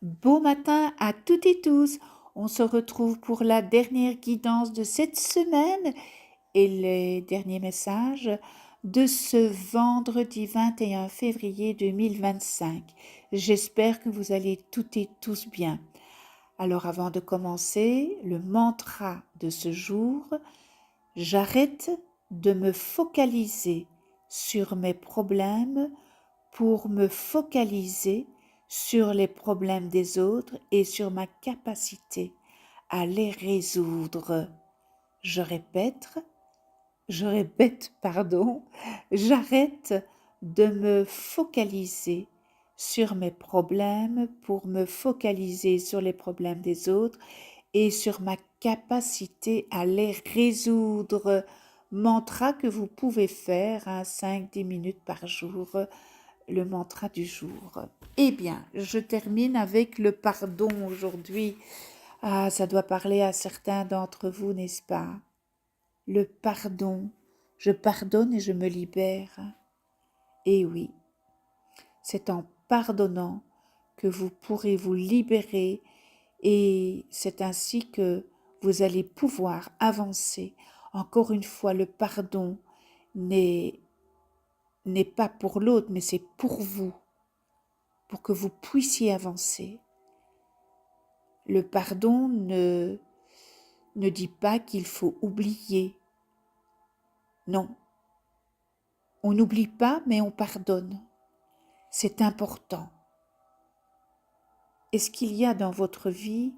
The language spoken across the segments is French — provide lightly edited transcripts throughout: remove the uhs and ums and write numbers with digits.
Beau matin à toutes et tous. On se retrouve pour la dernière guidance de cette semaine et les derniers messages de ce vendredi 21 février 2025. J'espère que vous allez toutes et tous bien. Alors avant de commencer, le mantra de ce jour, j'arrête de me focaliser sur mes problèmes pour me focaliser sur les problèmes des autres et sur ma capacité à les résoudre. Je répète, j'arrête de me focaliser sur mes problèmes pour me focaliser sur les problèmes des autres et sur ma capacité à les résoudre. Mantra que vous pouvez faire 5-10 minutes par jour, le mantra du jour. Eh bien, je termine avec le pardon aujourd'hui. Ah, ça doit parler à certains d'entre vous, n'est-ce pas? Le pardon. Je pardonne et je me libère. Et oui, c'est en pardonnant que vous pourrez vous libérer et c'est ainsi que vous allez pouvoir avancer. Encore une fois, le pardon n'est pas pour l'autre, mais c'est pour vous, pour que vous puissiez avancer. Le pardon ne dit pas qu'il faut oublier. Non, on n'oublie pas, mais on pardonne. C'est important. Est-ce qu'il y a dans votre vie,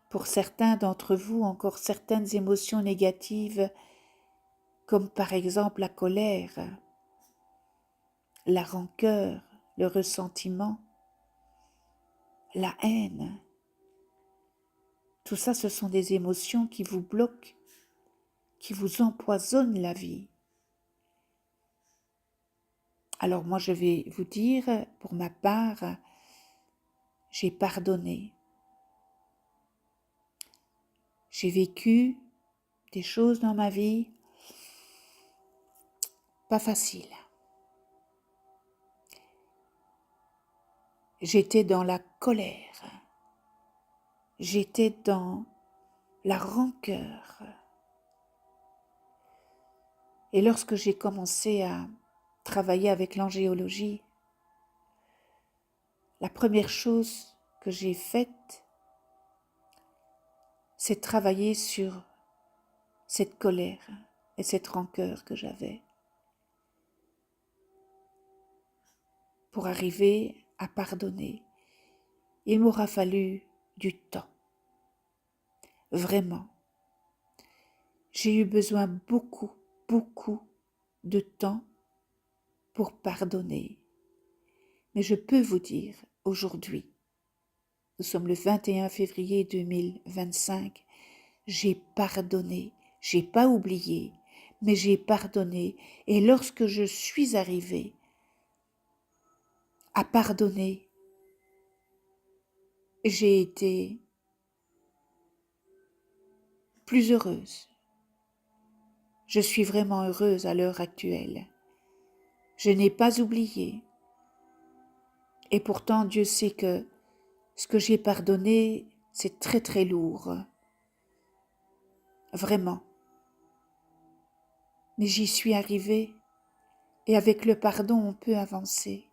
pour certains d'entre vous, encore certaines émotions négatives, comme par exemple la colère, la rancœur, le ressentiment, la haine? Tout ça, ce sont des émotions qui vous bloquent, qui vous empoisonnent la vie. Alors moi, je vais vous dire, pour ma part, j'ai pardonné. J'ai vécu des choses dans ma vie pas faciles. J'étais dans la colère. J'étais dans la rancœur. Et lorsque j'ai commencé à travailler avec l'angéologie, la première chose que j'ai faite, c'est travailler sur cette colère et cette rancœur que j'avais pour arriver à pardonner. Il m'aura fallu du temps. Vraiment. J'ai eu besoin beaucoup de temps pour pardonner. Mais je peux vous dire, aujourd'hui, nous sommes le 21 février 2025, j'ai pardonné, j'ai pas oublié, mais j'ai pardonné. Et lorsque je suis arrivée à pardonner, j'ai été plus heureuse. Je suis vraiment heureuse à l'heure actuelle. Je n'ai pas oublié. Et pourtant, Dieu sait que ce que j'ai pardonné, c'est très lourd. Vraiment. Mais j'y suis arrivée. Et avec le pardon, on peut avancer.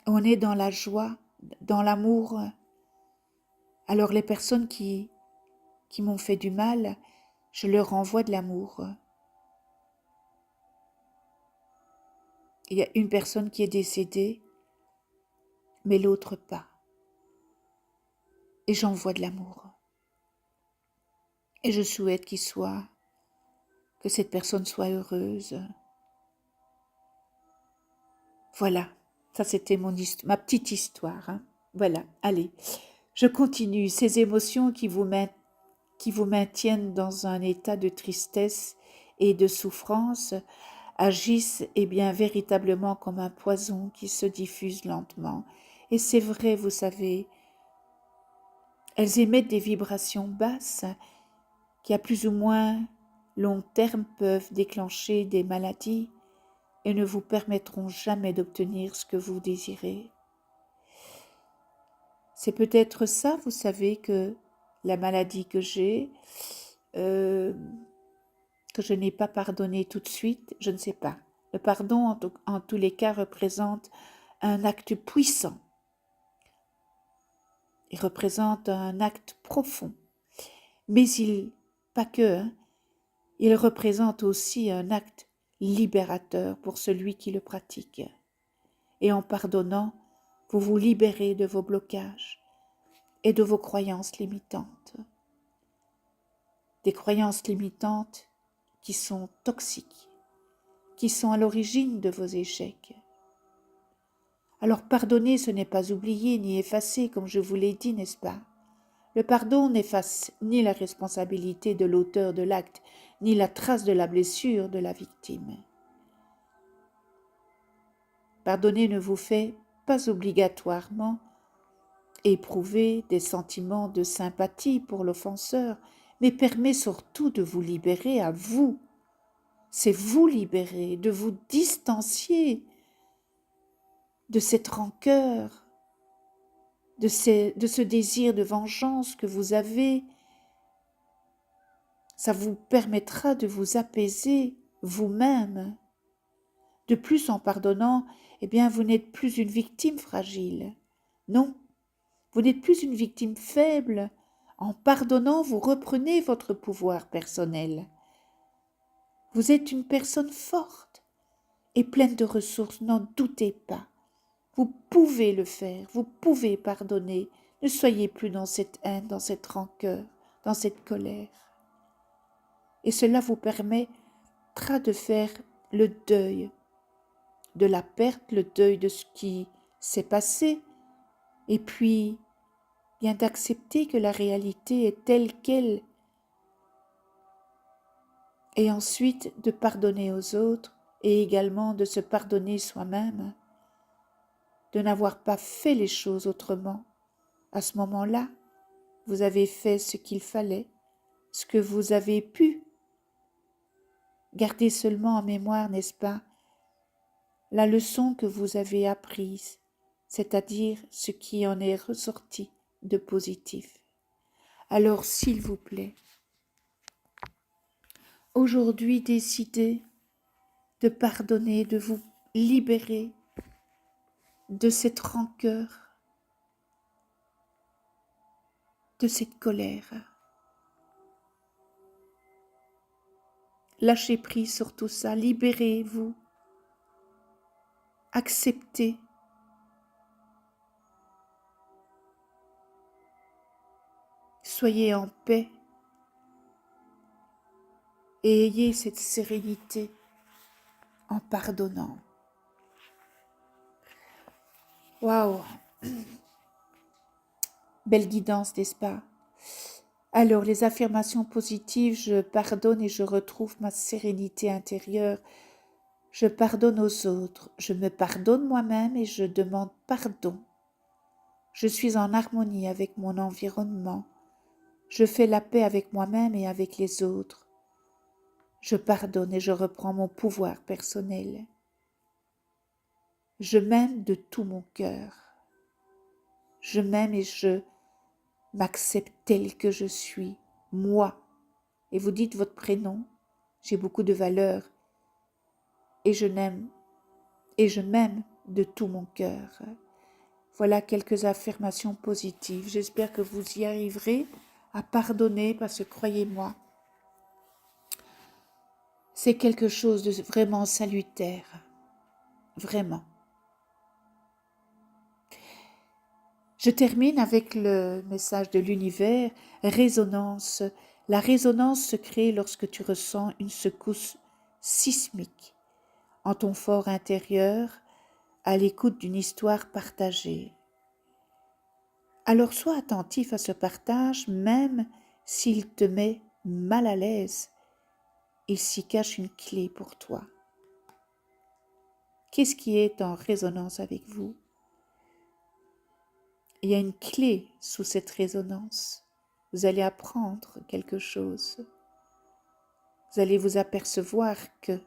On est dans la joie, dans l'amour. Alors les personnes qui m'ont fait du mal, je leur envoie de l'amour. Il y a une personne qui est décédée, mais l'autre pas. Et j'envoie de l'amour. Et je souhaite que cette personne soit heureuse. Voilà, ça c'était ma petite histoire. Voilà, allez, je continue. Ces émotions qui vous maintiennent dans un état de tristesse et de souffrance agissent bien véritablement comme un poison qui se diffuse lentement. Et c'est vrai, vous savez, elles émettent des vibrations basses qui à plus ou moins long terme peuvent déclencher des maladies et ne vous permettront jamais d'obtenir ce que vous désirez. C'est peut-être ça, vous savez, que la maladie que j'ai, que je n'ai pas pardonné tout de suite, je ne sais pas. Le pardon, en tous les cas, représente un acte puissant. Il représente un acte profond. Mais pas que, hein, il représente aussi un acte libérateur pour celui qui le pratique. Et en pardonnant, vous vous libérez de vos blocages et de vos croyances limitantes. Des croyances limitantes qui sont toxiques, qui sont à l'origine de vos échecs. Alors pardonner, ce n'est pas oublier ni effacer, comme je vous l'ai dit, n'est-ce pas? Le pardon n'efface ni la responsabilité de l'auteur de l'acte, ni la trace de la blessure de la victime. Pardonner ne vous fait pas obligatoirement éprouver des sentiments de sympathie pour l'offenseur, mais permet surtout de vous libérer à vous. C'est vous libérer, de vous distancier de cette rancœur, de ce désir de vengeance que vous avez. Ça vous permettra de vous apaiser vous-même. De plus, en pardonnant, eh bien, vous n'êtes plus une victime fragile. Non, vous n'êtes plus une victime faible. En pardonnant, vous reprenez votre pouvoir personnel. Vous êtes une personne forte et pleine de ressources, n'en doutez pas. Vous pouvez le faire, vous pouvez pardonner. Ne soyez plus dans cette haine, dans cette rancœur, dans cette colère. Et cela vous permettra de faire le deuil de la perte, le deuil de ce qui s'est passé, et puis bien d'accepter que la réalité est telle qu'elle, et ensuite de pardonner aux autres et également de se pardonner soi-même, de n'avoir pas fait les choses autrement. À ce moment-là, vous avez fait ce qu'il fallait, ce que vous avez pu. Gardez seulement en mémoire, n'est-ce pas, la leçon que vous avez apprise, c'est-à-dire ce qui en est ressorti de positif. Alors, s'il vous plaît, aujourd'hui, décidez de pardonner, de vous libérer de cette rancœur, de cette colère. Lâchez prise sur tout ça, libérez-vous, acceptez. Soyez en paix et ayez cette sérénité en pardonnant. Waouh! Belle guidance, n'est-ce pas? Alors, les affirmations positives, je pardonne et je retrouve ma sérénité intérieure. Je pardonne aux autres, je me pardonne moi-même et je demande pardon. Je suis en harmonie avec mon environnement. Je fais la paix avec moi-même et avec les autres. Je pardonne et je reprends mon pouvoir personnel. Je m'aime de tout mon cœur. Je m'aime et je m'accepte tel que je suis, moi. Et vous dites votre prénom, j'ai beaucoup de valeur et je m'aime de tout mon cœur. Voilà quelques affirmations positives. J'espère que vous y arriverez à pardonner parce que croyez-moi, c'est quelque chose de vraiment salutaire. Vraiment. Je termine avec le message de l'univers, résonance. La résonance se crée lorsque tu ressens une secousse sismique en ton fort intérieur, à l'écoute d'une histoire partagée. Alors sois attentif à ce partage, même s'il te met mal à l'aise. Il s'y cache une clé pour toi. Qu'est-ce qui est en résonance avec vous? Il y a une clé sous cette résonance. Vous allez apprendre quelque chose. Vous allez vous apercevoir que...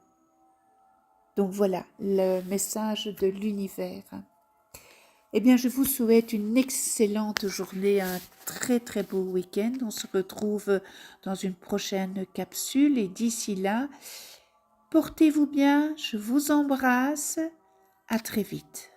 Donc voilà, le message de l'univers. Eh bien, je vous souhaite une excellente journée, un très très beau week-end. On se retrouve dans une prochaine capsule et d'ici là, portez-vous bien, je vous embrasse, à très vite.